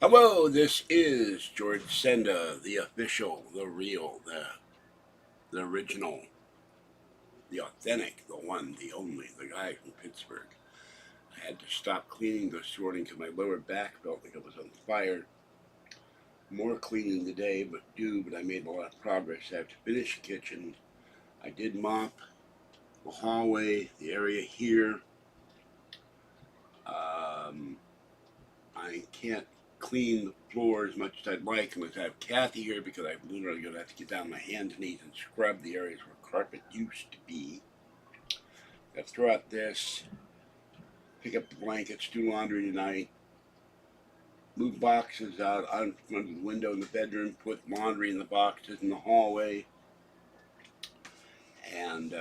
Hello, this is George Senda, the official, the real, the original, the authentic, the one, the only, the guy from Pittsburgh. I had to stop cleaning this morning because my lower back felt like it was on fire. More cleaning today, but I made a lot of progress. I have to finish the kitchen. I did mop the hallway, the area here. Um, I can't clean the floor as much as I'd like unless I have Kathy here because I'm literally going to have to get down on my hands and knees and scrub the areas where carpet used to be. Got to throw out this, pick up the blankets, do laundry tonight, move boxes out in front of the window in the bedroom, put laundry in the boxes in the hallway, and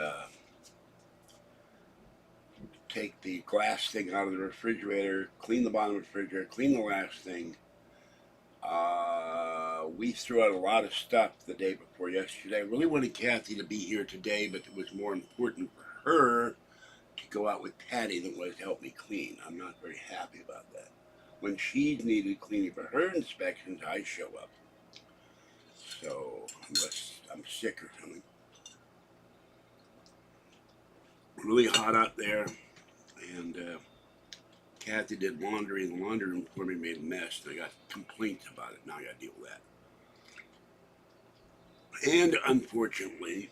take the glass thing out of the refrigerator, clean the bottom of the refrigerator, clean the last thing. We threw out a lot of stuff the day before yesterday. I really wanted Kathy to be here today, but it was more important for her to go out with Patty than it was to help me clean. I'm not very happy about that. When she's needed cleaning for her inspections, I show up. So, unless I'm sick or something. Really hot out there, and Kathy did laundry in the laundry room for me, made a mess, and I got complaints about it. Now I got to deal with that. And unfortunately,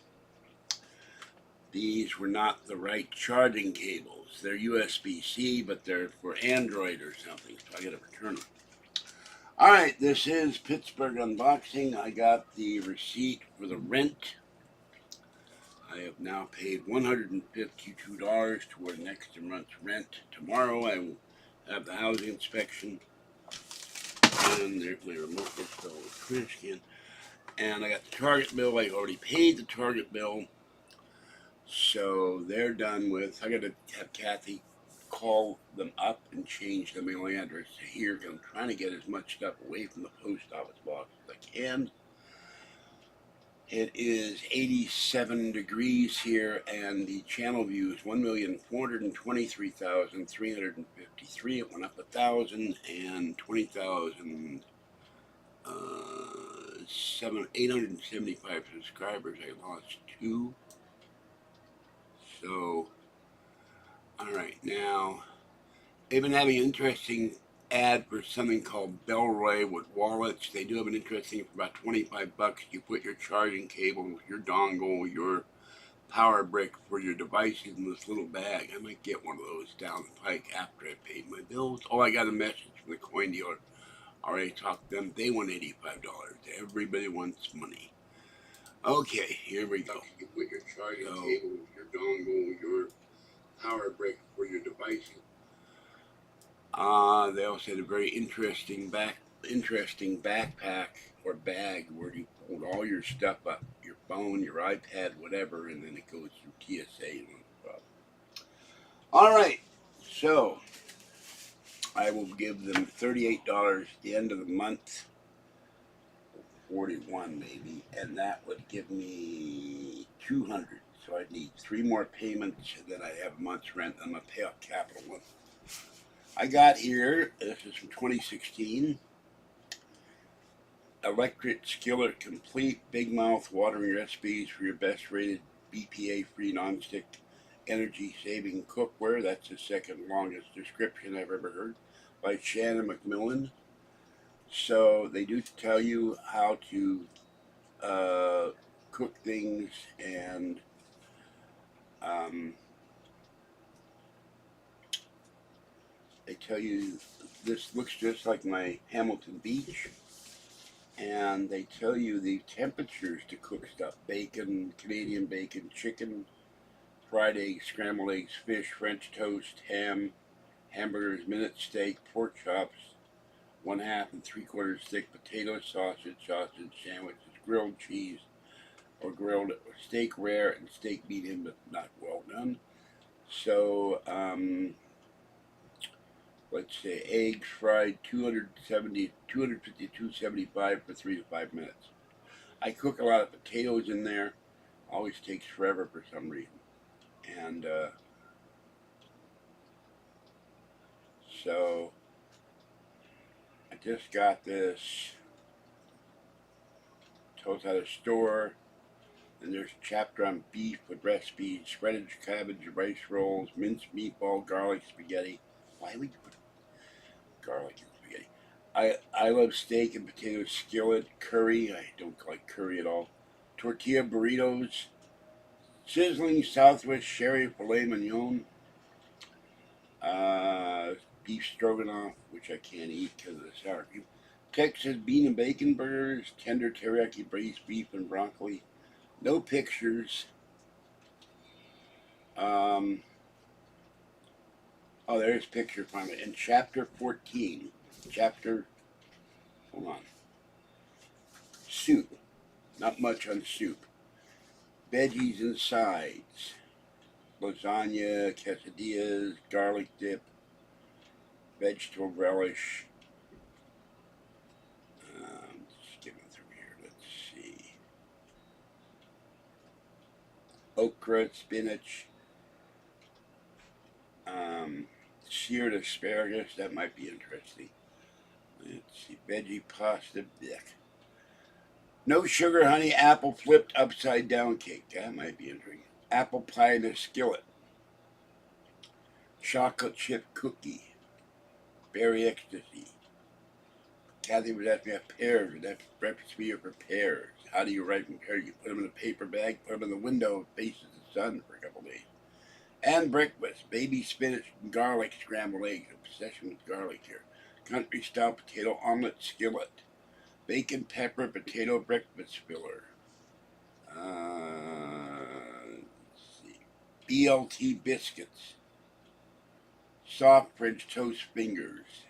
these were not the right charging cables. They're USB-C, but they're for Android or something, so I got to return them. All right, this is Pittsburgh Unboxing. I got the receipt for the rent. I have now paid $152 toward next month's rent. Tomorrow I will have the housing inspection. And there's my remote control trash can. And I got the Target bill. I already paid the Target bill. So they're done with. I got to have Kathy call them up and change the mailing address to here because I'm trying to get as much stuff away from the post office box as I can. It is 87 degrees here, and the channel view is 1,423,353. It went up 1,000 and 20,000. 875 subscribers. I lost 2. So, all right, now they've been having an interesting ad for something called Bellroy with wallets. They do have an interesting for about 25 bucks. You put your charging cable, your dongle, your power brick for your devices in this little bag. I might get one of those down the pike after I paid my bills. Oh, I got a message from the coin dealer. Already talked to them. They want $85. Everybody wants money. Okay, here we go. You put your charging cable, your dongle, your power brick for your devices. They also had a very interesting backpack or bag where you hold all your stuff up, your phone, your iPad, whatever, and then it goes through TSA. All right, so I will give them $38 at the end of the month, 41 maybe, and that would give me 200. So I'd need 3 more payments, and then I have a month's rent. I'm gonna pay off Capital One. I got here. This is from 2016. Electric Skillet Complete Big Mouth Watering Recipes for your best rated BPA free nonstick energy saving cookware. That's the second longest description I've ever heard by Shannon McMillan. So they do tell you how to cook things, and they tell you this looks just like my Hamilton Beach. And they tell you the temperatures to cook stuff: bacon, Canadian bacon, chicken, fried eggs, scrambled eggs, fish, French toast, ham, hamburgers, minute steak, pork chops, 1/2 and 3/4 thick potato sausage, sandwiches, grilled cheese, or grilled steak rare and steak medium but not well done. So, let's say eggs fried 250, 275 for 3 to 5 minutes. I cook a lot of potatoes in there. Always takes forever for some reason. And so I Just got this. Toast at a store. And there's a chapter on beef with recipes, shredded cabbage, rice rolls, minced meatball, garlic spaghetti. Why would you put garlic in spaghetti? I love steak and potato skillet, curry. I don't like curry at all. Tortilla burritos, sizzling Southwest sherry filet mignon, uh, beef stroganoff, which I can't eat because of the sour cream. Texas bean and bacon burgers, tender teriyaki braised beef and broccoli. No pictures. Um, oh, there's a picture finally. In chapter 14, hold on, soup. Not much on soup. Veggies and sides. Lasagna, quesadillas, garlic dip, vegetable relish. Skimming through here. Let's see. Okra, spinach, seared asparagus. That might be interesting. Let's see. Veggie pasta. Blech. No sugar, honey, apple flipped upside down cake. That might be interesting. Apple pie in a skillet. Chocolate chip cookie. Berry ecstasy. Kathy was asking me about pears. That's recipe for pears. How do you ripen pears? You put them in a paper bag, put them in the window, faces the sun for a couple days. And breakfast. Baby spinach and garlic scrambled eggs. Obsession with garlic here. Country style potato omelet skillet. Bacon pepper potato breakfast filler. Let's see. BLT biscuits. Soft French toast fingers.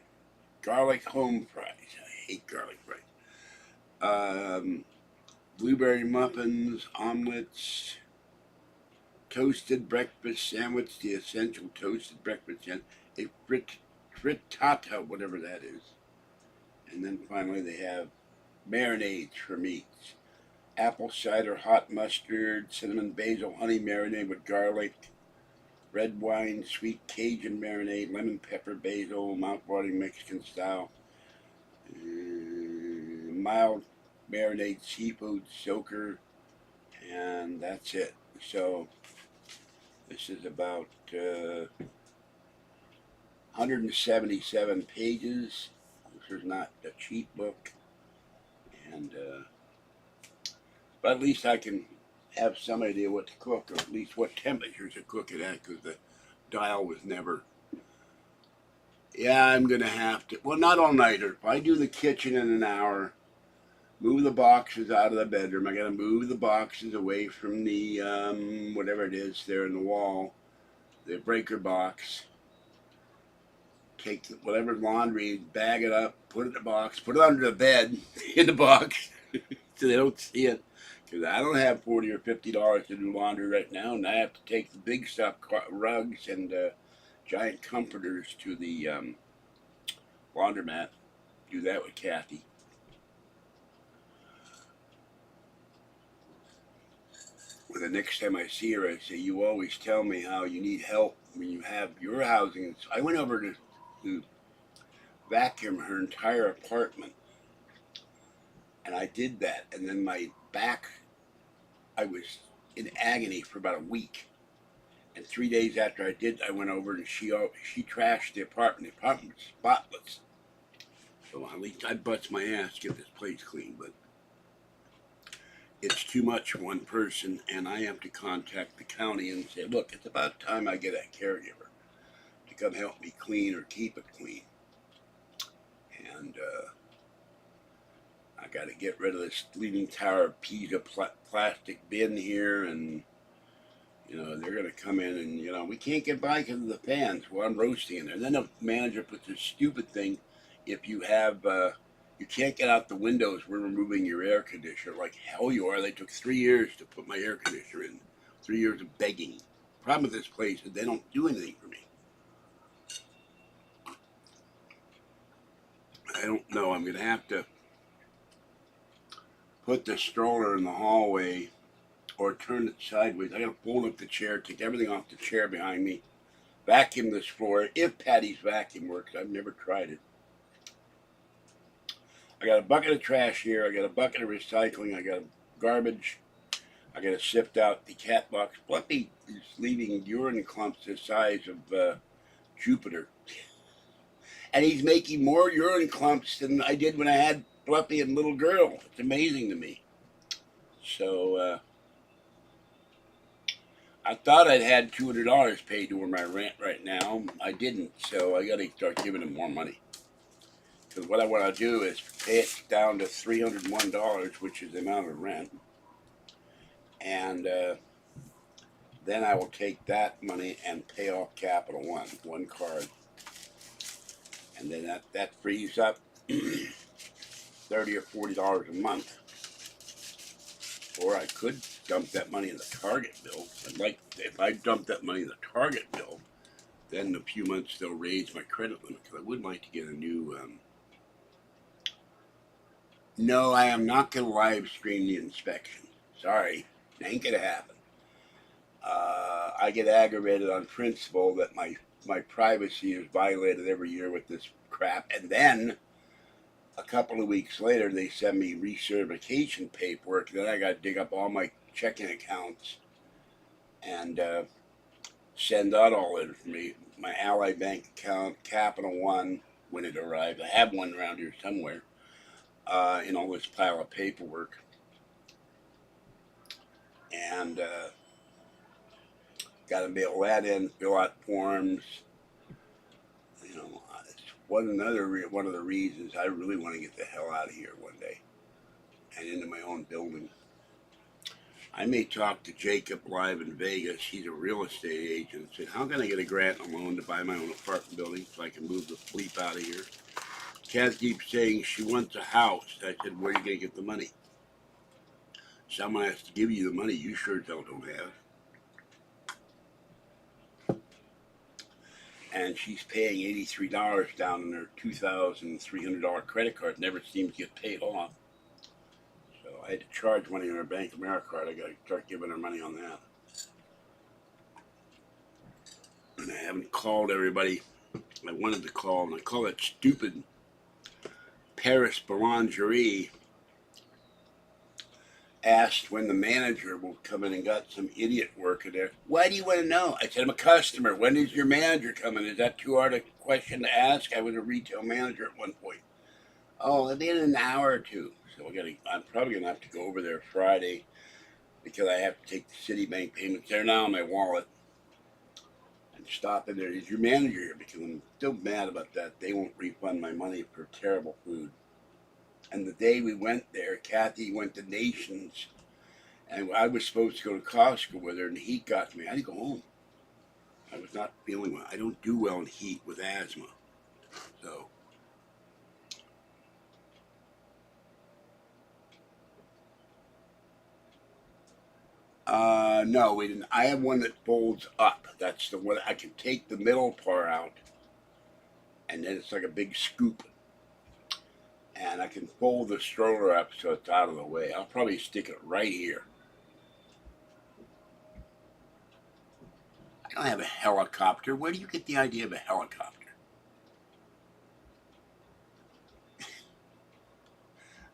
Garlic home fries. I hate garlic fries. Blueberry muffins, omelets, toasted breakfast sandwich, the essential toasted breakfast sandwich, a frittata, whatever that is. And then finally they have marinades for meats. Apple cider, hot mustard, cinnamon basil, honey marinade with garlic, red wine, sweet Cajun marinade, lemon pepper, basil, mouth-watering Mexican style, mild marinade seafood soaker, and that's it. So this is about 177 pages. This is not a cheap book, and but at least I can have some idea what to cook, or at least what temperatures to cook it at, because the dial was never. Yeah, I'm gonna have to. Well, not all nighter. If I do the kitchen in an hour, move the boxes out of the bedroom. I gotta move the boxes away from the whatever it is there in the wall, the breaker box. Take whatever laundry, bag it up, put it in the box, put it under the bed in the box, so they don't see it. Because I don't have $40 or $50 to do laundry right now, and I have to take the big stuff, rugs and giant comforters, to the laundromat. Do that with Kathy. Well, the next time I see her, I say, "You always tell me how you need help when you have your housing." So I went over to vacuum her entire apartment, and I did that, and then my back, I was in agony for about a week. And 3 days after I did, I went over and she trashed the apartment. The apartment was spotless. So at least I bust my ass to get this place clean, but it's too much for one person, and I have to contact the county and say, look, it's about time I get a caregiver to come help me clean or keep it clean. And I got to get rid of this Leaning Tower of Pisa plastic bin here, and they're going to come in, and we can't get by because of the fans. Well, I'm roasting in there. And then the manager puts this stupid thing: if you have, you can't get out the windows, we're removing your air conditioner. Like hell you are. They took 3 years to put my air conditioner in. 3 years of begging. Problem with this place is they don't do anything for me. I don't know. I'm going to have to put the stroller in the hallway or turn it sideways. I got to fold up the chair, take everything off the chair behind me, vacuum this floor, if Patty's vacuum works. I've never tried it. I got a bucket of trash here. I got a bucket of recycling. I got garbage. I got to sift out the cat box. Fluffy is leaving urine clumps the size of Jupiter. And he's making more urine clumps than I did when I had Fluffy and little girl. It's amazing to me. So I thought I'd had $200 paid toward my rent right now. I didn't, so I got to start giving him more money. Because what I want to do is pay it down to $301, which is the amount of rent. And then I will take that money and pay off Capital One card. And then that frees up $30 or $40 a month. Or I could dump that money in the Target bill. If I dump that money in the Target bill, then in a few months they'll raise my credit limit. Because I would like to get a new. No, I am not going to live stream the inspection. Sorry, it ain't going to happen. I get aggravated on principle that my privacy is violated every year with this crap, and then a couple of weeks later they send me recertification paperwork. Then I got to dig up all my checking accounts and send out all that for me. My Ally Bank account, Capital One, when it arrives. I have one around here somewhere in all this pile of paperwork. And got to mail that in, fill out forms. You know, it's one of the reasons I really want to get the hell out of here one day and into my own building. I may talk to Jacob live in Vegas. He's a real estate agent. Said, how can I get a grant and loan to buy my own apartment building so I can move the bleep out of here? Kat keeps saying she wants a house. I said, where are you going to get the money? Someone has to give you the money you sure don't have. And she's paying $83 down on her $2,300 credit card. Never seems to get paid off. So I had to charge money on her Bank of America card. I got to start giving her money on that. And I haven't called everybody I wanted to call. And I call that stupid Paris Boulangerie. Asked when the manager will come in and got some idiot worker there. Why do you want to know? I said, I'm a customer. When is your manager coming? Is that too hard a question to ask? I was a retail manager at one point. Oh, it'll be in an hour or two. So I'm probably going to have to go over there Friday because I have to take the Citibank payments. They're now in my wallet. And stop in there. Is your manager here? Because I'm still mad about that. They won't refund my money for terrible food. And the day we went there, Kathy went to Nations, and I was supposed to go to Costco with her, and the heat got to me. I had to go home. I was not feeling well. I don't do well in heat with asthma. So, no, we didn't. I have one that folds up. That's the one I can take the middle part out, and then it's like a big scoop. And I can fold the stroller up so it's out of the way. I'll probably stick it right here. I don't have a helicopter. Where do you get the idea of a helicopter?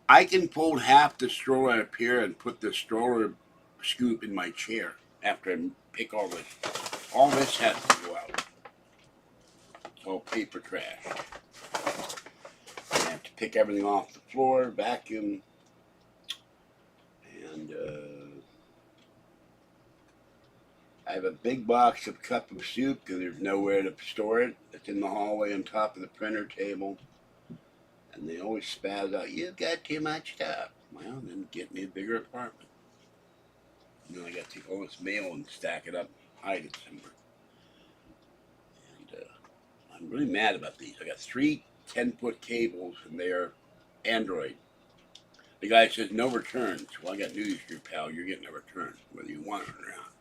I can fold half the stroller up here and put the stroller scoop in my chair after I pick all this. All this has to go out. It's all paper trash. I have to pick everything off the floor, vacuum, and I have a big box of cup of soup because there's nowhere to store it. It's in the hallway on top of the printer table. And they always spaz out, you've got too much stuff. Well, then get me a bigger apartment. And then I got to take all this mail and stack it up, hide it somewhere. And I'm really mad about these. I got 3 10-foot cables, and they are Android. The guy says no returns. Well, I got news for you, pal. You're getting a return, whether you want it or not.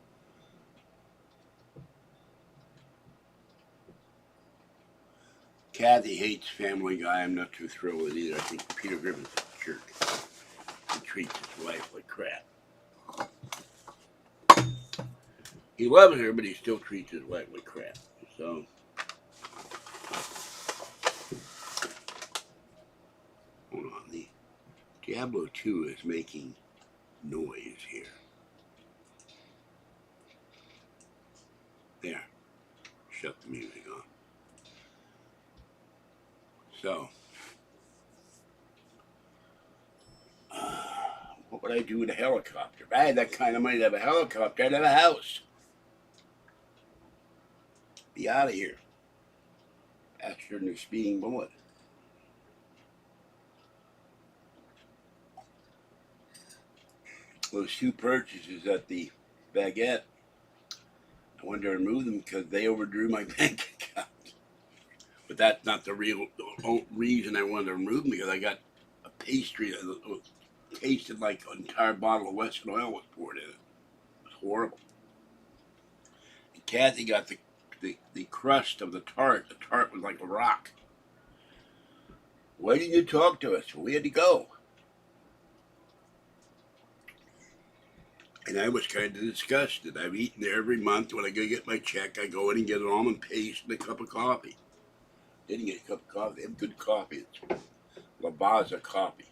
Kathy hates Family Guy. I'm not too thrilled with it either. I think Peter Griffin's a jerk. He treats his wife like crap. He loves her, but he still treats his wife like crap. So Hold on, the Diablo 2 is making noise here. There, shut the music off. So, what would I do with a helicopter? If I had that kind of money to have a helicopter, I'd have a house. Be out of here. Faster than a speeding bullet. Those two purchases at the baguette, I wanted to remove them because they overdrew my bank account. But that's not the real reason I wanted to remove them, because I got a pastry that tasted like an entire bottle of Western oil was poured in it. It was horrible. And Kathy got the crust of the tart. The tart was like a rock. Why didn't you talk to us? Well, we had to go. And I was kind of disgusted. I've eaten there every month. When I go get my check, I go in and get an almond paste and a cup of coffee. Didn't get a cup of coffee. They have good coffee. It's Lavazza coffee.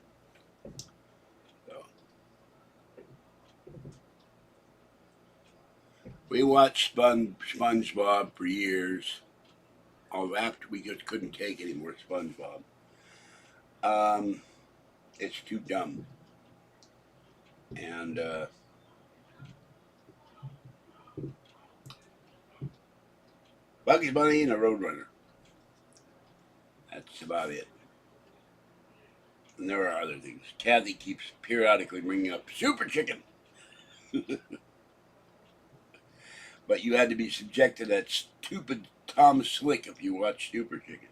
So we watched SpongeBob for years. Although after we just couldn't take any more SpongeBob. It's too dumb. And Bugs Bunny and a Roadrunner. That's about it. And there are other things. Kathy keeps periodically bringing up Super Chicken. But you had to be subjected to that stupid Tom Slick if you watch Super Chicken.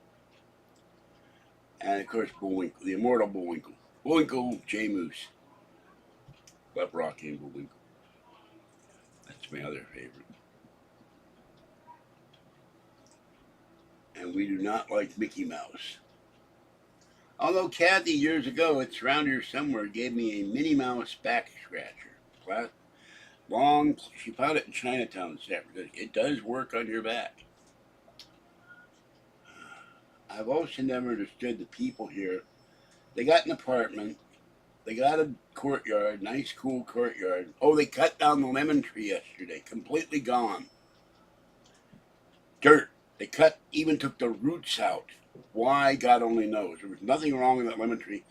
And of course, Bullwinkle, the immortal Bullwinkle. Bullwinkle J. Moose. Love Rocky and Bullwinkle. That's my other favorite. And we do not like Mickey Mouse. Although Kathy, years ago, it's around here somewhere, gave me a Minnie Mouse back scratcher. Long, she found it in Chinatown, San Francisco. It does work on your back. I've also never understood the people here. They got an apartment. They got a courtyard, nice cool courtyard. Oh, they cut down the lemon tree yesterday. Completely gone. Dirt. They even took the roots out. Why, God only knows. There was nothing wrong with that lemon tree.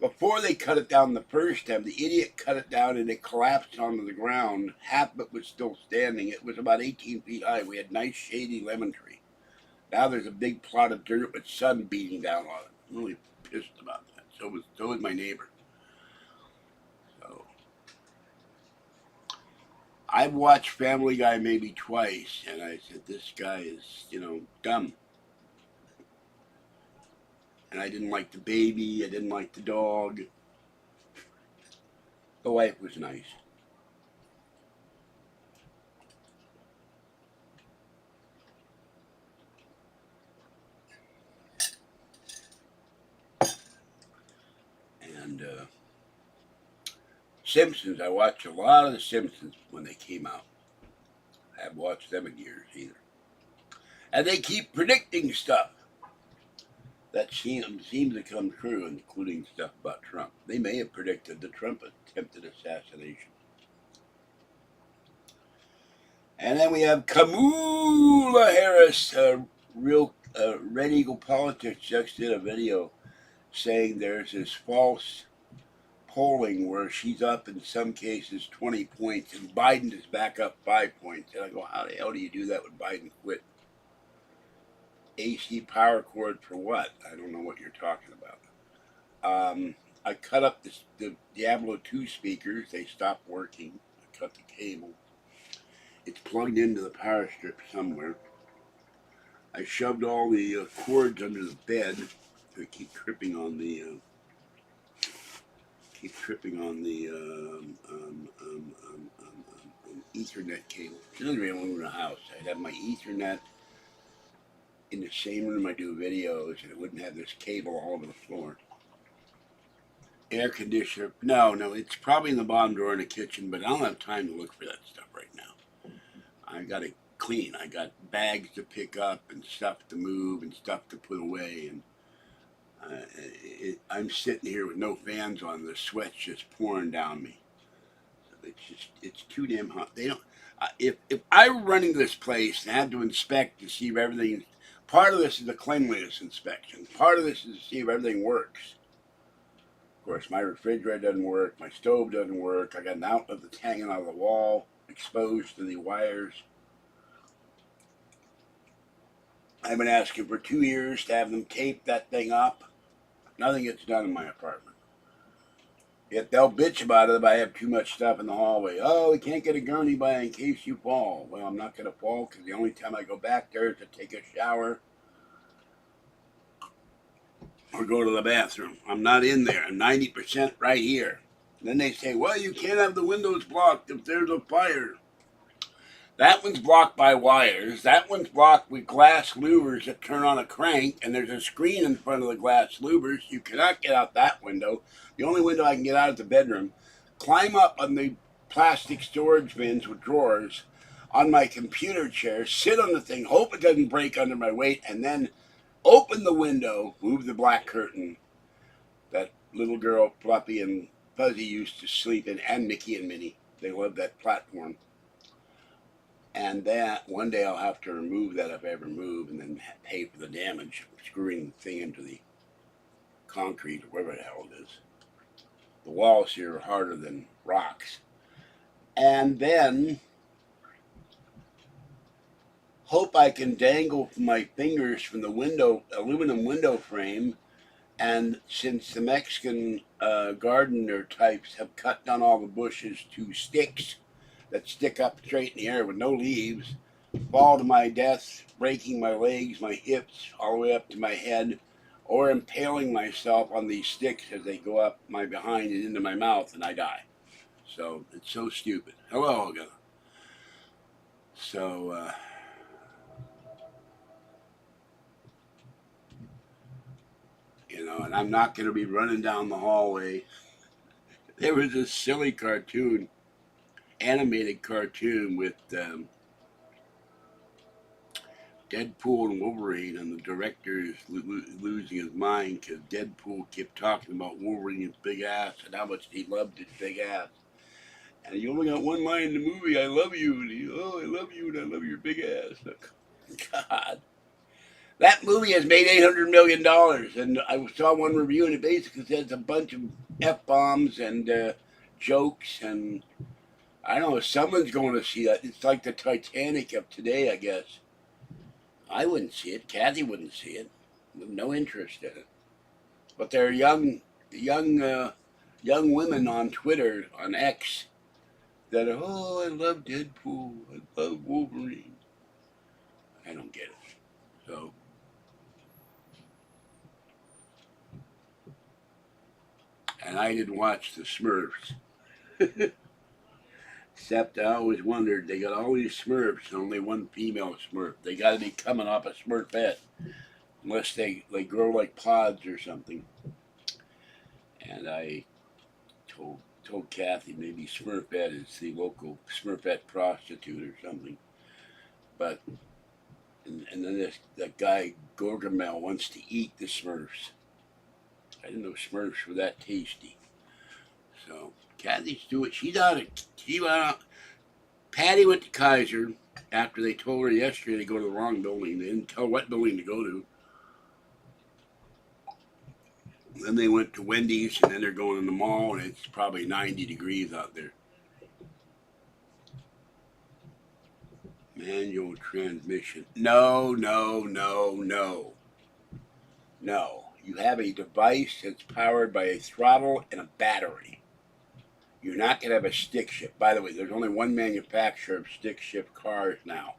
Before they cut it down the first time, the idiot cut it down and it collapsed onto the ground. Half of it was still standing. It was about 18 feet high. We had nice shady lemon tree. Now there's a big plot of dirt with sun beating down on it. I'm really pissed about that. So was my neighbor. So I've watched Family Guy maybe twice, and I said, this guy is, dumb. And I didn't like the baby. I didn't like the dog. The wife was nice. And Simpsons, I watched a lot of the Simpsons when they came out. I haven't watched them in years either. And they keep predicting stuff that seems to come true, including stuff about Trump. They may have predicted the Trump attempted assassination. And then we have Kamala Harris, Red Eagle Politics, just did a video saying there's this false polling where she's up in some cases 20 points and Biden is back up 5 points. And I go, how the hell do you do that when Biden quit? AC power cord for what? I don't know what you're talking about. I cut up the Diablo 2 speakers. They stopped working. I cut the cable. It's plugged into the power strip somewhere. I shoved all the cords under the bed. I keep tripping on the Ethernet cable. It doesn't really move in the house. I'd have my Ethernet in the same room I do videos, and it wouldn't have this cable all over the floor. Air conditioner. No, it's probably in the bottom drawer in the kitchen, but I don't have time to look for that stuff right now. I got to clean. I got bags to pick up and stuff to move and stuff to put away, and I'm sitting here with no fans on. The sweat's just pouring down me. It's too damn hot. They don't. If I were running this place and had to inspect to see if everything, part of this is a cleanliness inspection. Part of this is to see if everything works. Of course, my refrigerator doesn't work. My stove doesn't work. I got an outlet that's hanging out of the wall, exposed to the wires. I've been asking for 2 years to have them tape that thing up. Nothing gets done in my apartment. Yet they'll bitch about it if I have too much stuff in the hallway. Oh, we can't get a gurney by in case you fall. Well, I'm not going to fall because the only time I go back there is to take a shower or go to the bathroom. I'm not in there. I'm 90% right here. And then they say, well, you can't have the windows blocked if there's a fire. That one's blocked by wires. That one's blocked with glass louvers that turn on a crank, and there's a screen in front of the glass louvers. You cannot get out that window. The only window I can get out is the bedroom. Climb up on the plastic storage bins with drawers on my computer chair, sit on the thing, hope it doesn't break under my weight, and then open the window, move the black curtain that little girl Fluffy and Fuzzy used to sleep in, and Mickey and Minnie. They loved that platform. And that one day I'll have to remove that if I ever move, and then pay for the damage of screwing the thing into the concrete or whatever the hell it is. The walls here are harder than rocks. And then hope I can dangle my fingers from the window, aluminum window frame. And since the Mexican gardener types have cut down all the bushes to sticks that stick up straight in the air with no leaves, fall to my death, breaking my legs, my hips, all the way up to my head, or impaling myself on these sticks as they go up my behind and into my mouth, and I die. So it's so stupid. Hello, Olga. So, and I'm not going to be running down the hallway. There was this silly cartoon, animated cartoon with Deadpool and Wolverine, and the director is losing his mind because Deadpool kept talking about Wolverine's big ass and how much he loved his big ass. And you only got one line in the movie, I love you, and he, oh, I love you, and I love your big ass. God. That movie has made $800 million, and I saw one review, and it basically says a bunch of F-bombs and jokes, and I don't know, someone's going to see that. It's like the Titanic of today, I guess. I wouldn't see it. Kathy wouldn't see it. No interest in it. But there are young women on Twitter, on X, that are, oh, I love Deadpool. I love Wolverine. I don't get it. So, and I didn't watch the Smurfs. Except I always wondered, they got all these Smurfs and only one female Smurf. They got to be coming off a Smurfette. Unless they grow like pods or something. And I told Kathy maybe Smurfette is the local Smurfette prostitute or something. But and then that guy Gorgamel wants to eat the Smurfs. I didn't know Smurfs were that tasty. So Kathy's doing. She's out of. Patty went to Kaiser after they told her yesterday to go to the wrong building. They didn't tell what building to go to. Then they went to Wendy's, and then they're going in the mall, and it's probably 90 degrees out there. Manual transmission. No. You have a device that's powered by a throttle and a battery. You're not going to have a stick shift. By the way, there's only one manufacturer of stick shift cars now.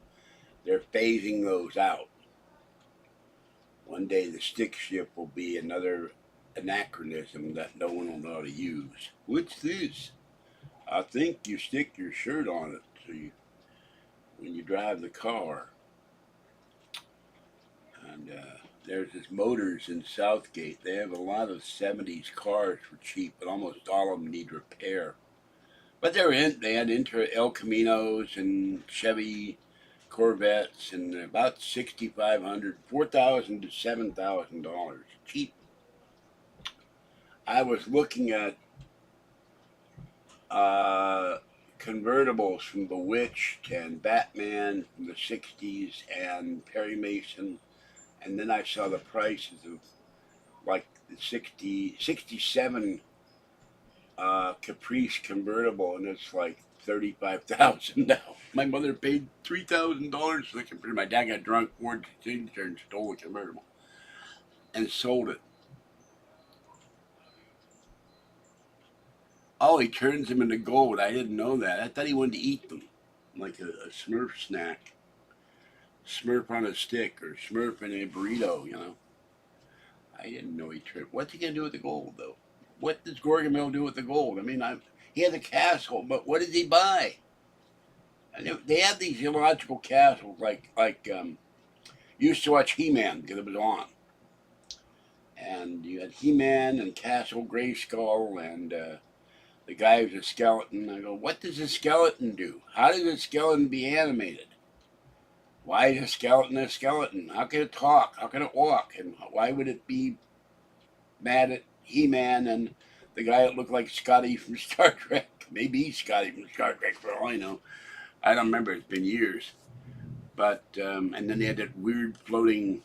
They're phasing those out. One day the stick shift will be another anachronism that no one will know how to use. What's this? I think you stick your shirt on it so when you drive the car. And there's this Motors in Southgate. They have a lot of 70s cars for cheap, but almost all of them need repair. But they had El Caminos and Chevy Corvettes, and about $6,500, $4,000 to $7,000 cheap. I was looking at uh, convertibles from Bewitched and Batman from the 60s and Perry Mason, and then I saw the prices of like the 67 Caprice convertible, and it's like 35,000 now. My mother paid $3,000 for the convertible. My dad got drunk, forged the signature, and stole the convertible and sold it. Oh, he turns them into gold. I didn't know that. I thought he wanted to eat them, like a Smurf snack, Smurf on a stick, or Smurf in a burrito. You know, I didn't know he turned. What's he gonna do with the gold, though? What does Gorgamil do with the gold? I mean, he has a castle, but what does he buy? And they have these illogical castles, used to watch He-Man because it was on, and you had He-Man and Castle Grayskull and the guy who's a skeleton. I go, what does a skeleton do? How does a skeleton be animated? Why is a skeleton a skeleton? How can it talk? How can it walk? And why would it be mad at He-Man and the guy that looked like Scotty from Star Trek? Maybe he's Scotty from Star Trek for all I know. I don't remember. It's been years. But and then they had that weird floating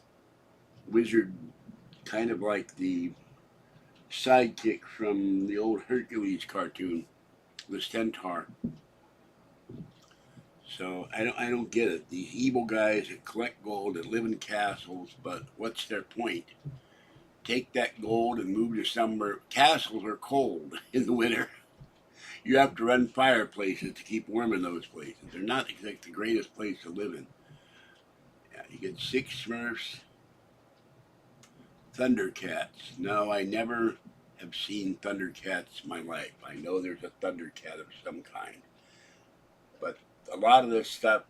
wizard, kind of like the sidekick from the old Hercules cartoon, the centaur. So I don't get it. These evil guys that collect gold that live in castles, but what's their point? Take that gold and move to somewhere. Castles are cold in the winter. You have to run fireplaces to keep warm in those places. They're not exactly the greatest place to live in. Yeah, you get 6 Smurfs. Thundercats. No, I never have seen Thundercats in my life. I know there's a Thundercat of some kind. But a lot of this stuff,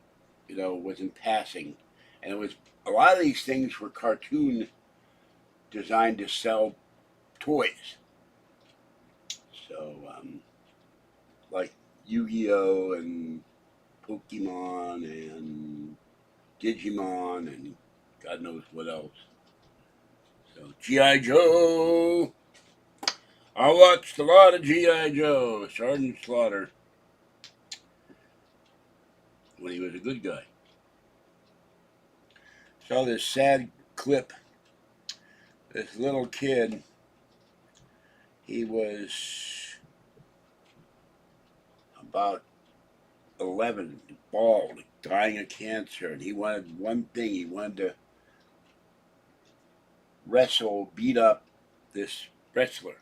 was in passing. And it was a lot of these things were cartoon designed to sell toys. So, like Yu-Gi-Oh! And Pokemon and Digimon and God knows what else. So, G.I. Joe! I watched a lot of G.I. Joe, Sergeant Slaughter, when he was a good guy. Saw this sad clip. This little kid, he was about 11, bald, dying of cancer, and he wanted one thing. He wanted to beat up this wrestler.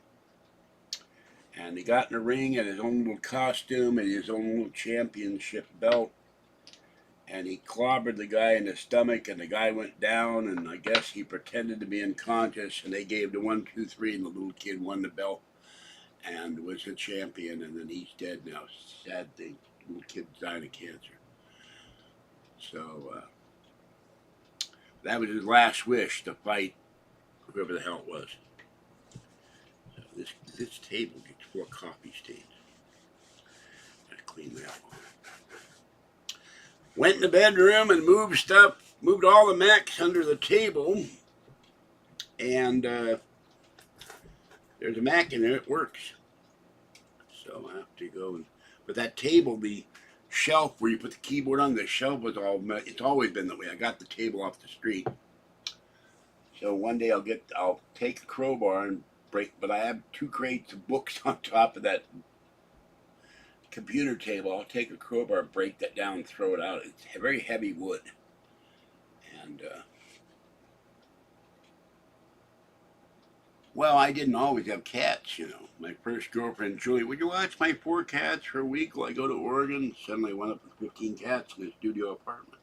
And he got in the ring in his own little costume and his own little championship belt. And he clobbered the guy in the stomach, and the guy went down, and I guess he pretended to be unconscious, and they gave the 1, 2, 3, and the little kid won the belt and was a champion, and then he's dead now. Sad thing. The little kid died of cancer. So that was his last wish, to fight whoever the hell it was. So this table gets 4 coffee stains. Gotta clean that one. Went in the bedroom and moved all the Macs under the table, and there's a Mac in there. It works. So I have to go. But that table, the shelf where you put the keyboard on, the shelf was it's always been that way. I got the table off the street. So one day I'll take a crowbar and break, but I have 2 crates of books on top of that computer table. I'll take a crowbar, break that down, throw it out. It's very heavy wood. And, well, I didn't always have cats, My first girlfriend, Julie, would you watch my 4 cats for a week while I go to Oregon? Suddenly I went up with 15 cats in a studio apartment.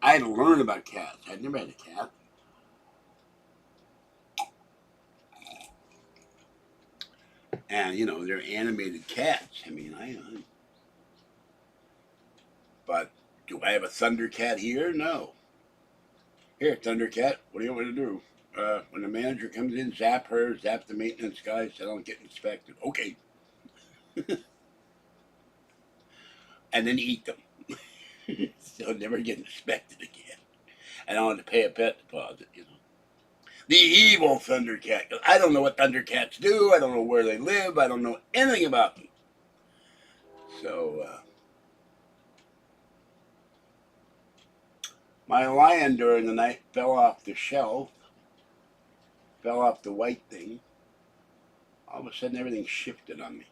I had to learn about cats. I'd never had a cat. And, they're animated cats. I mean, but do I have a Thundercat here? No. Here, Thundercat, what do you want me to do? When the manager comes in, zap her, zap the maintenance guy, so I don't get inspected. Okay. And then eat them. So never get inspected again. And I don't have to pay a pet deposit, The evil Thundercat. I don't know what Thundercats do. I don't know where they live. I don't know anything about them. So, my lion during the night fell off the shelf, fell off the white thing. All of a sudden, everything shifted on me.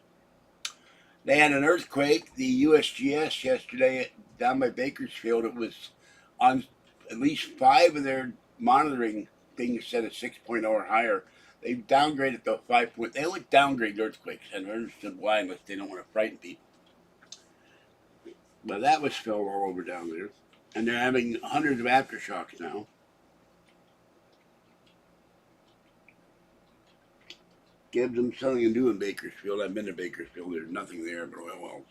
They had an earthquake. The USGS yesterday down by Bakersfield, it was on at least 5 of their monitoring things said a 6.0 or higher. They downgraded to 5 point. They only downgrade earthquakes, and I understood why, unless they don't want to frighten people. But that was felt all over down there, and they're having hundreds of aftershocks now. Gives them something to do in Bakersfield. I've been to Bakersfield. There's nothing there but oil wells.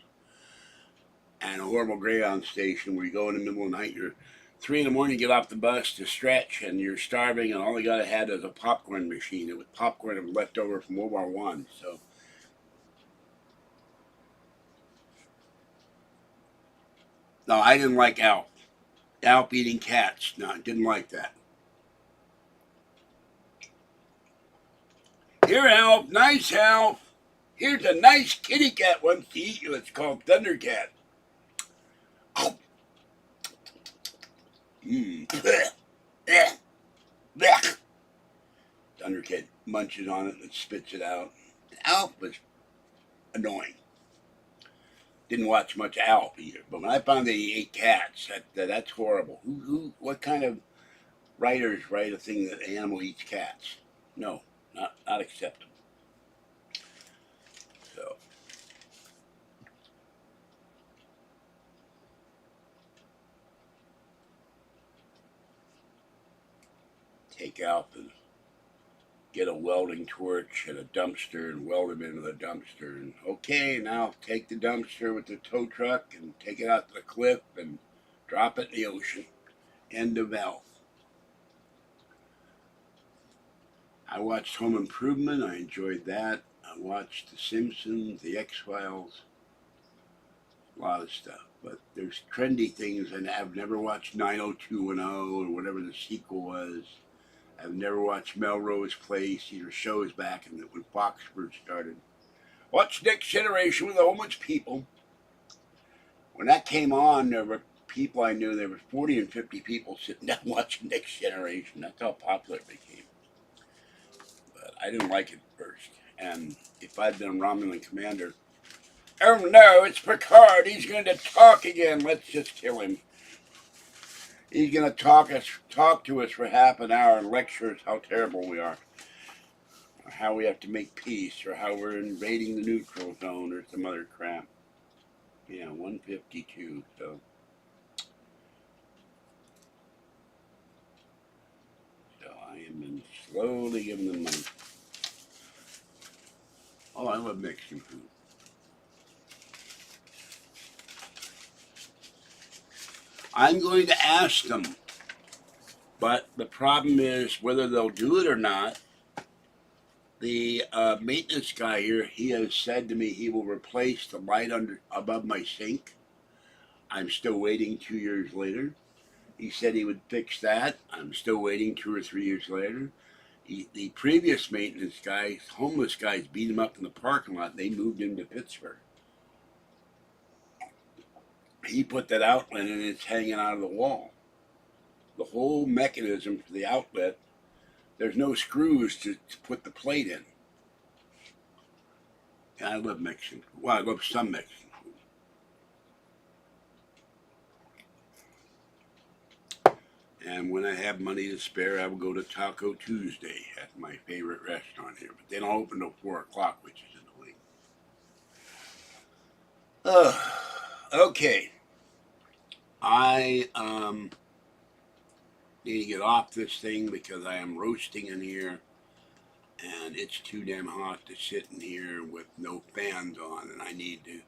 And a horrible Greyhound station where you go in the middle of the night, you're 3 in the morning, you get off the bus to stretch, and you're starving, and all you got had is a popcorn machine. It was popcorn that was left over from World War I. So, no, I didn't like Alp. Alp eating cats. No, I didn't like that. Here, Alp. Nice, Alp. Here's a nice kitty cat wants to eat you. It's called Thundercat. Oh. Thundercat munches on it and spits it out. Alp was annoying. Didn't watch much Alp either. But when I found that he ate cats, that's horrible. What kind of writers write a thing that an animal eats cats? No, not acceptable. So, take Alp and get a welding torch and a dumpster and weld them into the dumpster. And okay, now take the dumpster with the tow truck and take it out to the cliff and drop it in the ocean. End of Alp. I watched Home Improvement. I enjoyed that. I watched The Simpsons, The X-Files, a lot of stuff. But there's trendy things, and I've never watched 90210 or whatever the sequel was. I've never watched Melrose Place. These were shows back when Fox first started. Watched Next Generation with homeless people. When that came on, there were people I knew. There were 40 and 50 people sitting down watching Next Generation. That's how popular it became. But I didn't like it first. And if I'd been Romulan commander, oh no, it's Picard. He's going to talk again. Let's just kill him. He's going to talk to us for half an hour and lecture us how terrible we are, or how we have to make peace, or how we're invading the neutral zone, or some other crap. Yeah, 152. So I am been slowly giving them money. Oh, I love Mexican food. I'm going to ask them, but the problem is whether they'll do it or not. The maintenance guy here, he has said to me he will replace the light above my sink. I'm still waiting 2 years later. He said he would fix that. I'm still waiting 2 or 3 years later. The previous maintenance guy, homeless guys, beat him up in the parking lot. They moved him to Pittsburgh. He put that outlet in and it's hanging out of the wall. The whole mechanism for the outlet, there's no screws to put the plate in. And I love Mexican food. Well, I love some Mexican food. And when I have money to spare, I will go to Taco Tuesday at my favorite restaurant here. But they don't open till 4 o'clock, which is annoying. Okay. I need to get off this thing because I am roasting in here. And it's too damn hot to sit in here with no fans on. And I need to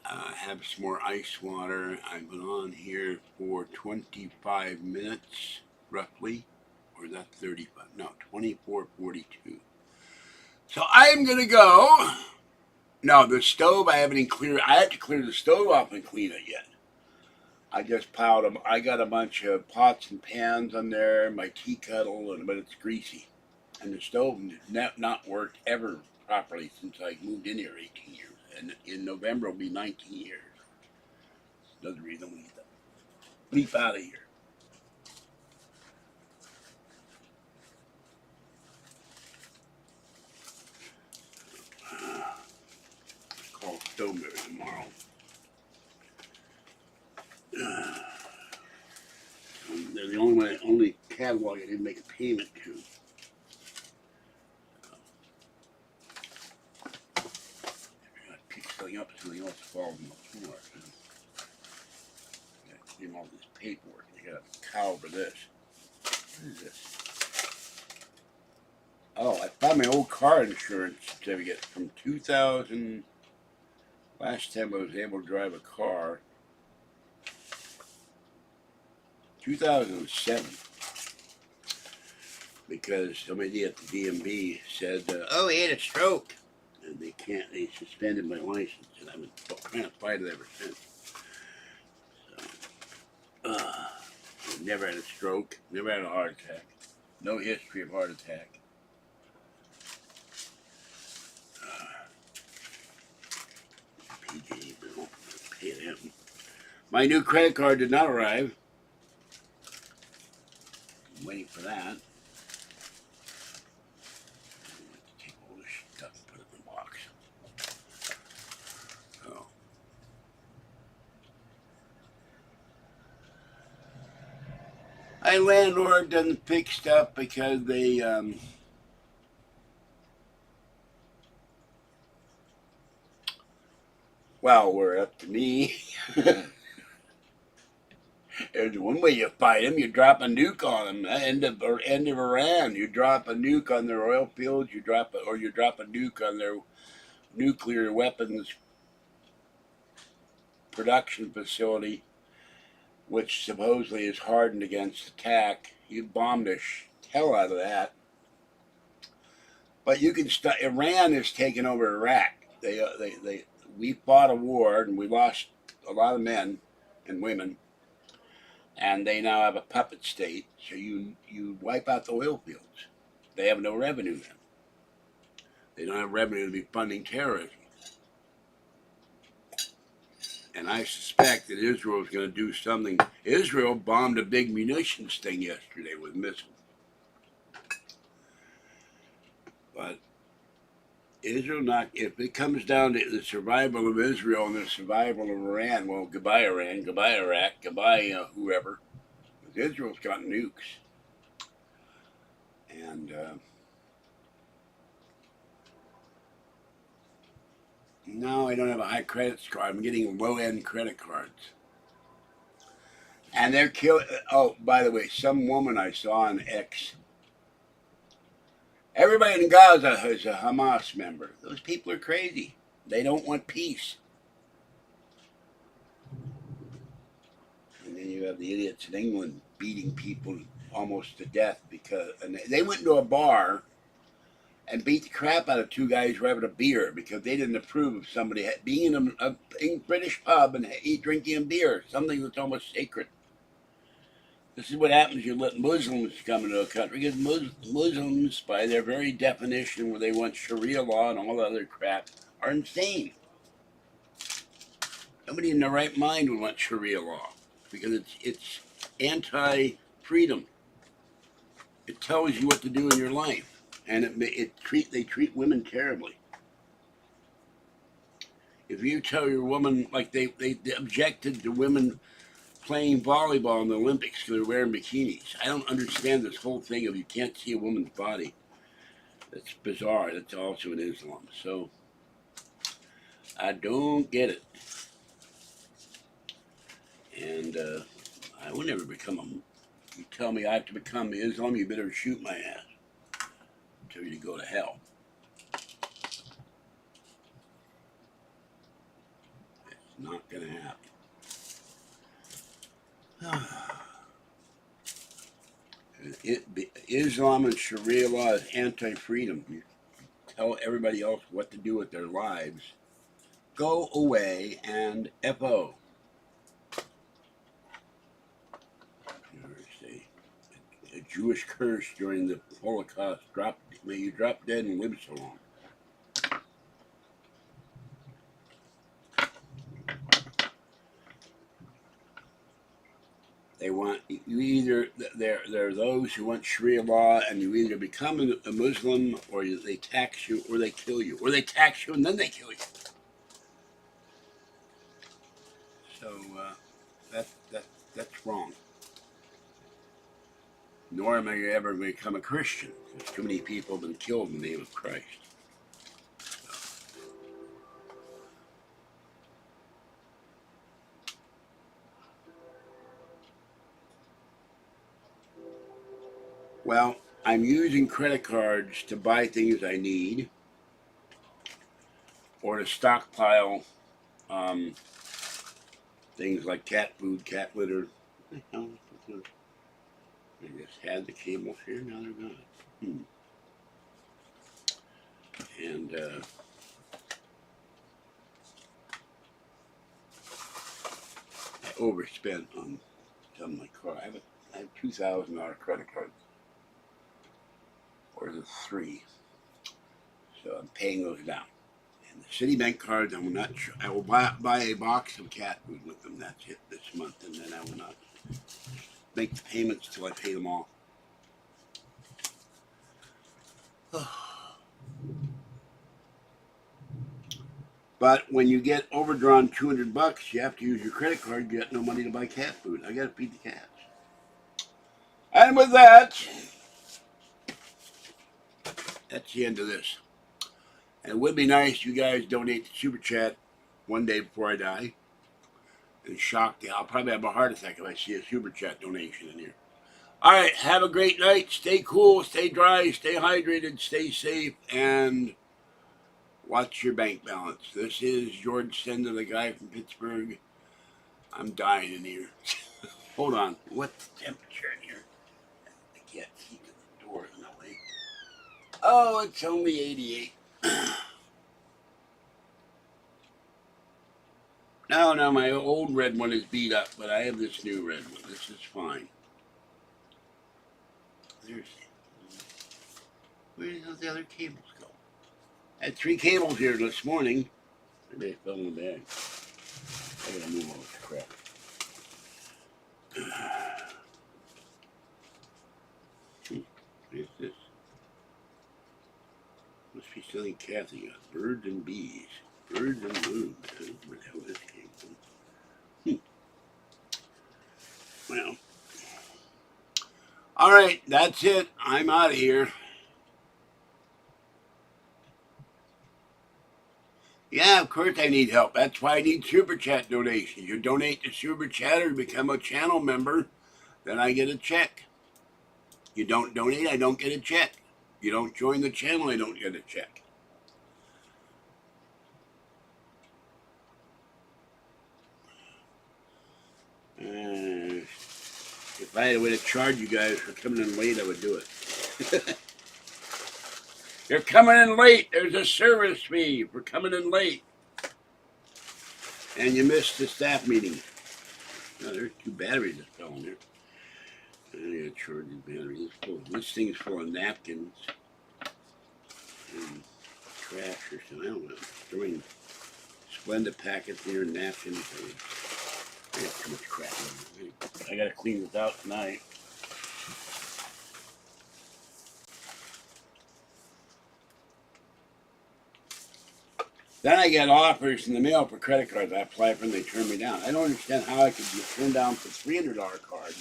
have some more ice water. I've been on here for 25 minutes, roughly. Or is that 35? No, 24:42. So I'm going to go. No, the stove I haven't even cleared. I have to clear the stove off and clean it yet. I just piled them. I got a bunch of pots and pans on there, my tea kettle, but it's greasy. And the stove has not worked ever properly since I moved in here 18 years. And in November will be 19 years. Another reason we need to leap out of here. Call Stoneberry tomorrow. They're the only catalog I didn't make a payment to. I pick something up, something else falls on the floor. I gotta clean all this paperwork. I gotta cow over this. What is this? Oh, I found my old car insurance certificate from 2000. Last time I was able to drive a car. 2007. Because somebody at the DMV said, oh, he had a stroke. And they suspended my license. And I've been trying to fight it ever since. So, never had a stroke, never had a heart attack. No history of heart attack. PG bill, pay them. My new credit card did not arrive. I'm waiting for that. Take all this stuff and put it in the box. Oh. My landlord doesn't pick stuff because they well, we're up to me. There's one way you fight them. You drop a nuke on them. End of Iran. You drop a nuke on their oil fields. You drop a nuke on their nuclear weapons production facility, which supposedly is hardened against attack. You bomb the hell out of that. But you can Iran has taken over Iraq. We fought a war and we lost a lot of men and women. And they now have a puppet state, so you wipe out the oil fields. They have no revenue then. They don't have revenue to be funding terrorism. And I suspect that Israel is going to do something. Israel bombed a big munitions thing yesterday with missiles. But Israel if it comes down to the survival of Israel and the survival of Iran, well, goodbye Iran, goodbye Iraq, goodbye whoever. Because Israel's got nukes. And no, I don't have a high credit score. I'm getting low-end credit cards. And they're killing. Oh, by the way, some woman I saw on X. Everybody in Gaza is a Hamas member. Those people are crazy. They don't want peace. And then you have the idiots in England beating people almost to death because they went into a bar and beat the crap out of two guys who were having a beer because they didn't approve of somebody being in a British pub and drinking a beer, something that's almost sacred. This is what happens. You let Muslims come into a country because Muslims, by their very definition, where they want Sharia law and all that other crap, are insane. Nobody in their right mind would want Sharia law because it's anti-freedom. It tells you what to do in your life, and they treat women terribly. If you tell your woman, like they objected to women playing volleyball in the Olympics because they're wearing bikinis. I don't understand this whole thing of you can't see a woman's body. That's bizarre. That's also in Islam. So I don't get it. And I will never become you tell me I have to become Islam, you better shoot my ass. Tell you to go to hell. It's not going to happen. Islam and Sharia law is anti-freedom. You tell everybody else what to do with their lives. Go away and F.O. Jewish curse during the Holocaust. May you drop dead and live so long. They want you either. There are those who want Sharia law, and you either become a Muslim, or they tax you, or they kill you, or they tax you and then they kill you. So that's wrong. Nor am I ever going to become a Christian. There's too many people have been killed in the name of Christ. Well, I'm using credit cards to buy things I need, or to stockpile things like cat food, cat litter. I just had the cables here, now they're gone. And I overspent on my car. I have $2,000 credit cards, or the three. So I'm paying those down. And the Citibank cards, I will not. I will buy a box of cat food with them. That's it this month, and then I will not make the payments till I pay them all. But when you get overdrawn $200, you have to use your credit card. You got no money to buy cat food. I got to feed the cats. And with that, that's the end of this. And it would be nice if you guys donate to Super Chat one day before I die. And shocked, I'll probably have a heart attack if I see a Super Chat donation in here. All right, have a great night. Stay cool, stay dry, stay hydrated, stay safe, and watch your bank balance. This is George Sender, the guy from Pittsburgh. I'm dying in here. Hold on. What's the temperature in here? I can't see because the door is in the way. Oh, it's only 88. No, my old red one is beat up, but I have this new red one. This is fine. Where did those other cables go? I had 3 cables here this morning. Maybe they fell in the bag. I gotta move all this crap. What is this? Must be something Kathy got. Birds and bees. Birds and moon. I don't know where the hell this came from. Well. Alright, that's it. I'm out of here. Yeah, of course I need help. That's why I need Super Chat donations. You donate to Super Chat or become a channel member, then I get a check. You don't donate, I don't get a check. You don't join the channel, I don't get a check. If I had a way to charge you guys for coming in late, I would do it. You're coming in late. There's a service fee for coming in late. And you missed the staff meeting. Oh, there's 2 batteries that fell in there. I gotta charge the battery. This thing's full of napkins and trash or something. I don't know. Throwing Splenda packets here and napkins. I got too much crap in there. I gotta clean this out tonight. Then I get offers in the mail for credit cards. I apply for them, they turn me down. I don't understand how I could be turned down for $300 card,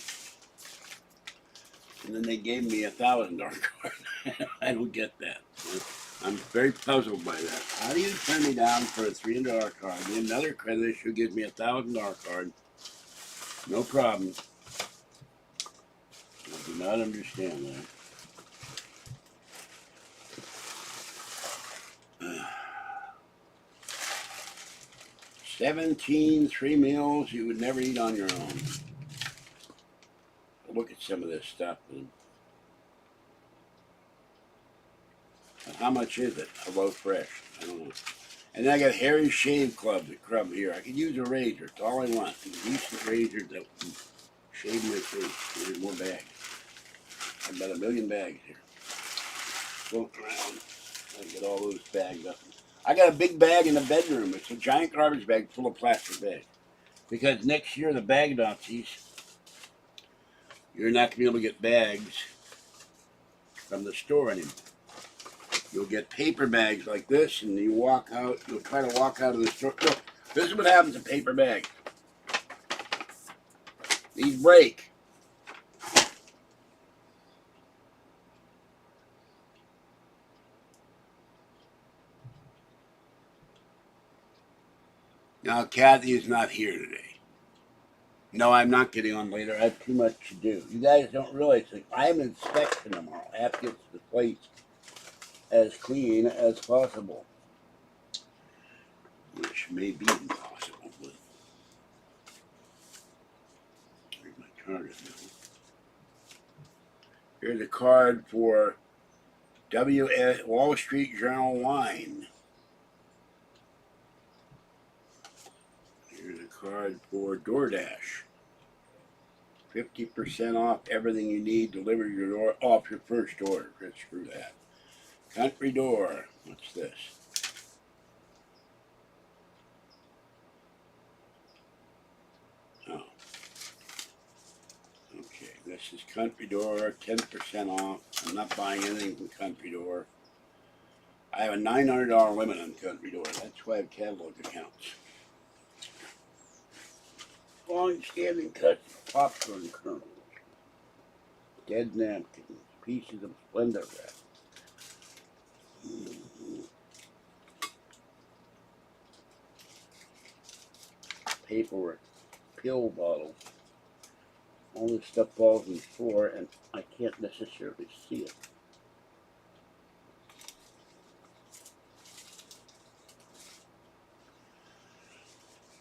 and then they gave me a $1,000 card. I don't get that. I'm very puzzled by that. How do you turn me down for a $300 card? And another credit issue gives me a $1,000 card. No problem. I do not understand that. 17 3 meals you would never eat on your own. Look at some of this stuff. How much is it? Hello Fresh. I don't know. And then I got Harry's Shave Club at Crumb here. I could use a razor. It's all I want. A decent razor that will shave my face. There's more bags. I've got a million bags here. Floating around. I get all those bags up. I got a big bag in the bedroom. It's a giant garbage bag full of plastic bags. Because next year, the bag Nazis, you're not going to be able to get bags from the store anymore. You'll get paper bags like this, and you walk out, you'll try to walk out of the store. Look, this is what happens to paper bags. These break. Now, Kathy is not here today. No, I'm not getting on later. I have too much to do. You guys don't realize that I have an inspection tomorrow. I have to get the place as clean as possible. Which may be impossible, but here's my card now. Here's a card for Wall Street Journal Wine. Here's a card for DoorDash. 50% off everything you need delivered off your first order. Screw that. Country Door. What's this? Oh. Okay, this is Country Door, 10% off. I'm not buying anything from Country Door. I have a $900 limit on Country Door. That's why I have catalog accounts. Long-standing cuts of popcorn kernels. Dead napkins. Pieces of Splenda wrap. Paperwork. Pill bottles. All this stuff falls on the floor, and I can't necessarily see it.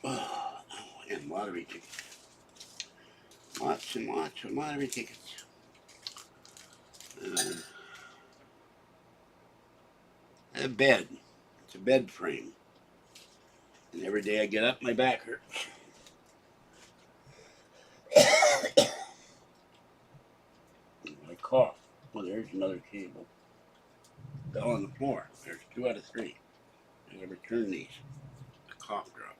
Oh, and lottery tickets. Lots and lots of lottery tickets. A bed. It's a bed frame. And every day I get up, my back hurts. I cough. Well, there's another cable. Fell on the floor. There's 2 out of 3. I gotta return these. A cough drop.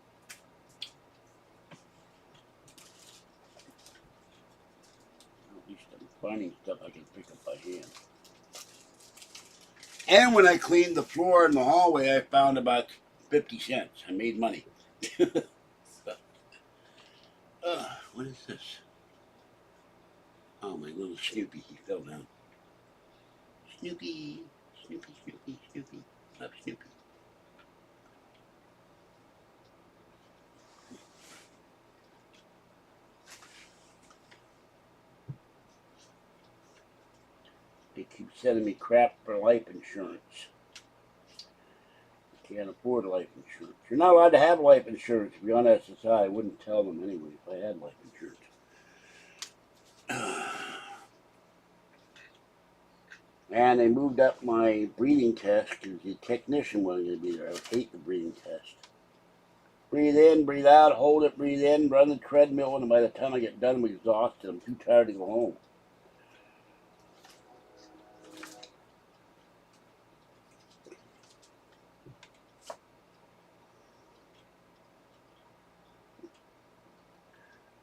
At least I'm finding stuff I can pick up by hand. And when I cleaned the floor in the hallway, I found about 50 cents. I made money. What is this? Oh, my little Snoopy. He fell down. Snoopy. Snoopy, Snoopy, Snoopy. Love Snoopy. They keep sending me crap for life insurance. I can't afford life insurance. You're not allowed to have life insurance. If you're on SSI, I wouldn't tell them anyway if I had life insurance. And they moved up my breathing test because the technician wasn't going to be there. I would hate the breathing test. Breathe in, breathe out, hold it, breathe in, run the treadmill, and by the time I get done, I'm exhausted. I'm too tired to go home.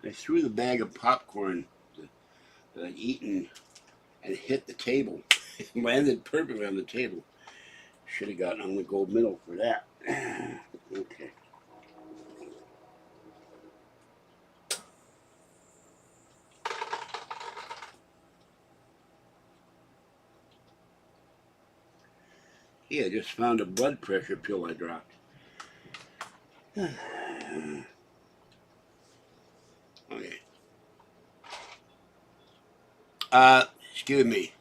I threw the bag of popcorn that I'd eaten and hit the table. It landed perfectly on the table. Should have gotten on the gold medal for that. Okay. Yeah, I just found a blood pressure pill I dropped. Okay. Excuse me.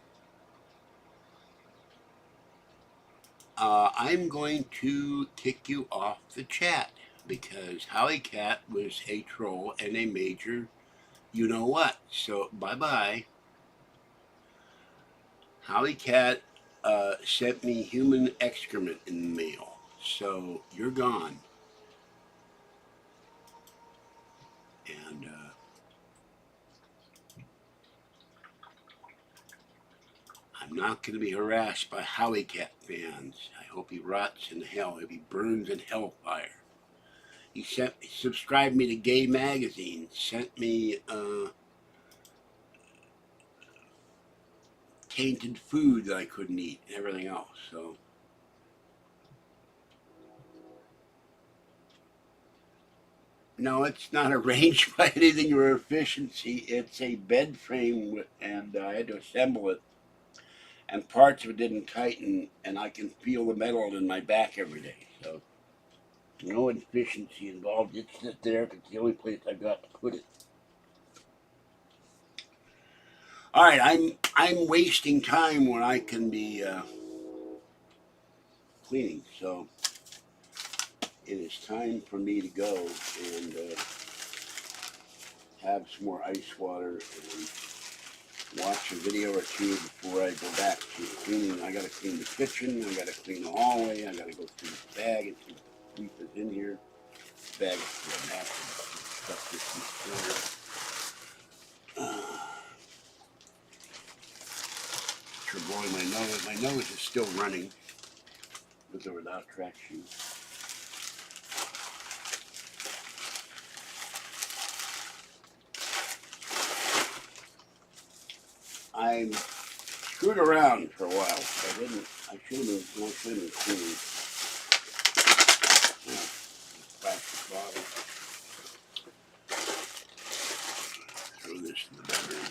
I'm going to kick you off the chat because Howie Cat was a troll and a major you know what. So bye-bye. Howie Cat sent me human excrement in the mail. So you're gone. And I'm not going to be harassed by Howie Cat fans. I hope he rots in hell. I hope he burns in hellfire. He subscribed me to Gay Magazine, sent me tainted food that I couldn't eat, and everything else. So, no, it's not arranged by anything or efficiency. It's a bed frame, and I had to assemble it, and parts of it didn't tighten, and I can feel the metal in my back every day. So, no efficiency involved. It's just there because it's the only place I've got to put it. All right, I'm wasting time when I can be cleaning. So it is time for me to go and have some more ice water and watch a video or two before I go back to cleaning. I got to clean the kitchen. I got to clean the hallway. I got to go through the bag and see what sleep is in here. The bag is full of napkins, stuff this for blowing my nose. My nose is still running with or without track shoes. I screwed around for a while. I should have been cleaning. Plastic bottle. Throw this in the bedroom.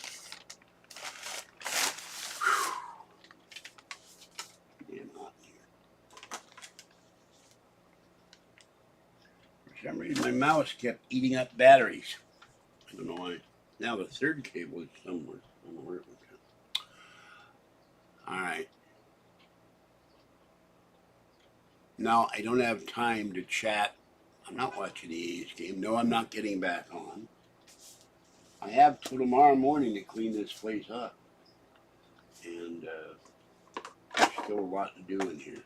Damn hot in here. For some reason, my mouse kept eating up batteries. I don't know why. Now the third cable is somewhere. I don't know where it went. All right. Now I don't have time to chat. I'm not watching the A's game. No, I'm not getting back on. I have till tomorrow morning to clean this place up. And there's still a lot to do in here.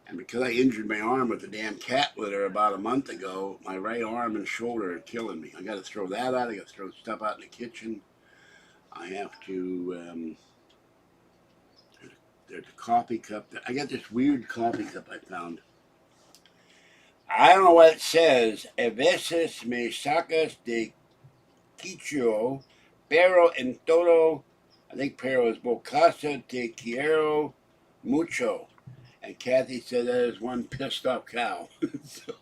And because I injured my arm with the damn cat litter about a month ago, my right arm and shoulder are killing me. I got to throw that out. I got to throw stuff out in the kitchen. I have to... there's a coffee cup. I got this weird coffee cup I found. I don't know what it says. A veces me sacas de quicho, pero en todo, I think pero is bocasa te quiero mucho. And Kathy said that is one pissed off cow. So,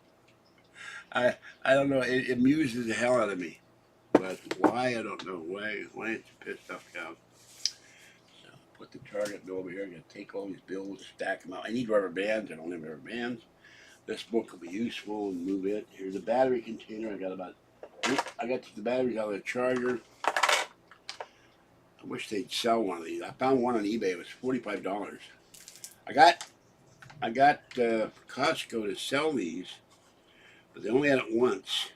I don't know. It amuses the hell out of me. But why, I don't know. Why it's a pissed off cow. So put the target bill over here. I'm going to take all these bills, stack them out. I need rubber bands. I don't have rubber bands. This book will be useful and move it. Here's a battery container. I got the batteries out of the charger. I wish they'd sell one of these. I found one on eBay. It was $45. I got Costco to sell these, but they only had it once.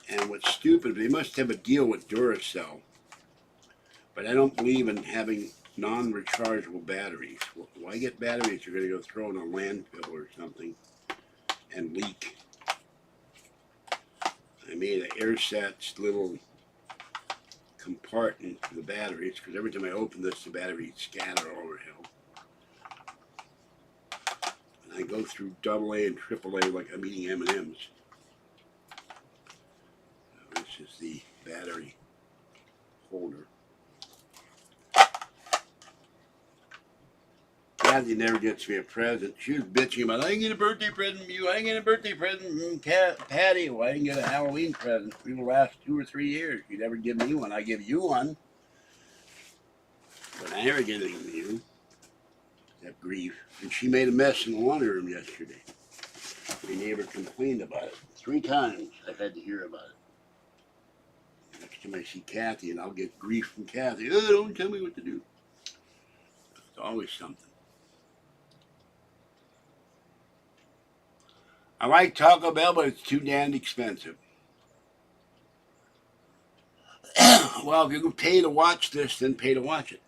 And what's stupid, they must have a deal with Duracell. But I don't believe in having non-rechargeable batteries. Why get batteries you're going to go throw in a landfill or something and leak? I made an AirSats little compartment for the batteries because every time I open this, the batteries scatter all over hell. And I go through AA and AAA like I'm eating M&Ms. This is the battery holder. Kathy never gets me a present. She was bitching about, I didn't get a birthday present from you. I didn't get a birthday present from Patty. Well, I didn't get a Halloween present for the last 2 or 3 years. You never give me one. I give you one. But I never get anything from you. That grief. And she made a mess in the laundry room yesterday. My neighbor complained about it. 3 times I've had to hear about it. Next time I see Kathy, and I'll get grief from Kathy. Oh, don't tell me what to do. It's always something. I like Taco Bell, but it's too damn expensive. Well, if you can pay to watch this, then pay to watch it.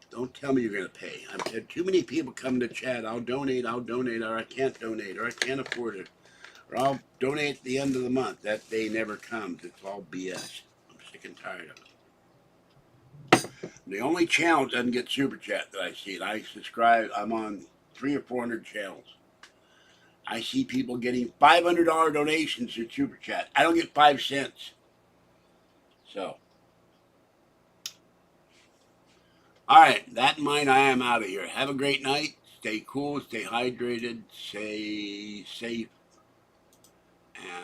Don't tell me you're going to pay. I've had too many people come to chat. I'll donate, or I can't donate, or I can't afford it, or I'll donate at the end of the month. That day never comes. It's all BS. I'm sick and tired of it. The only channel that doesn't get super chat that I see, and I subscribe, I'm on 300 or 400 channels. I see people getting $500 donations through super chat. I don't get 5 cents. So, all right, that in mind, I am out of here. Have a great night. Stay cool, stay hydrated, stay safe,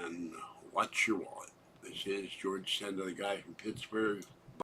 and watch your wallet. This is George Senda, the guy from Pittsburgh.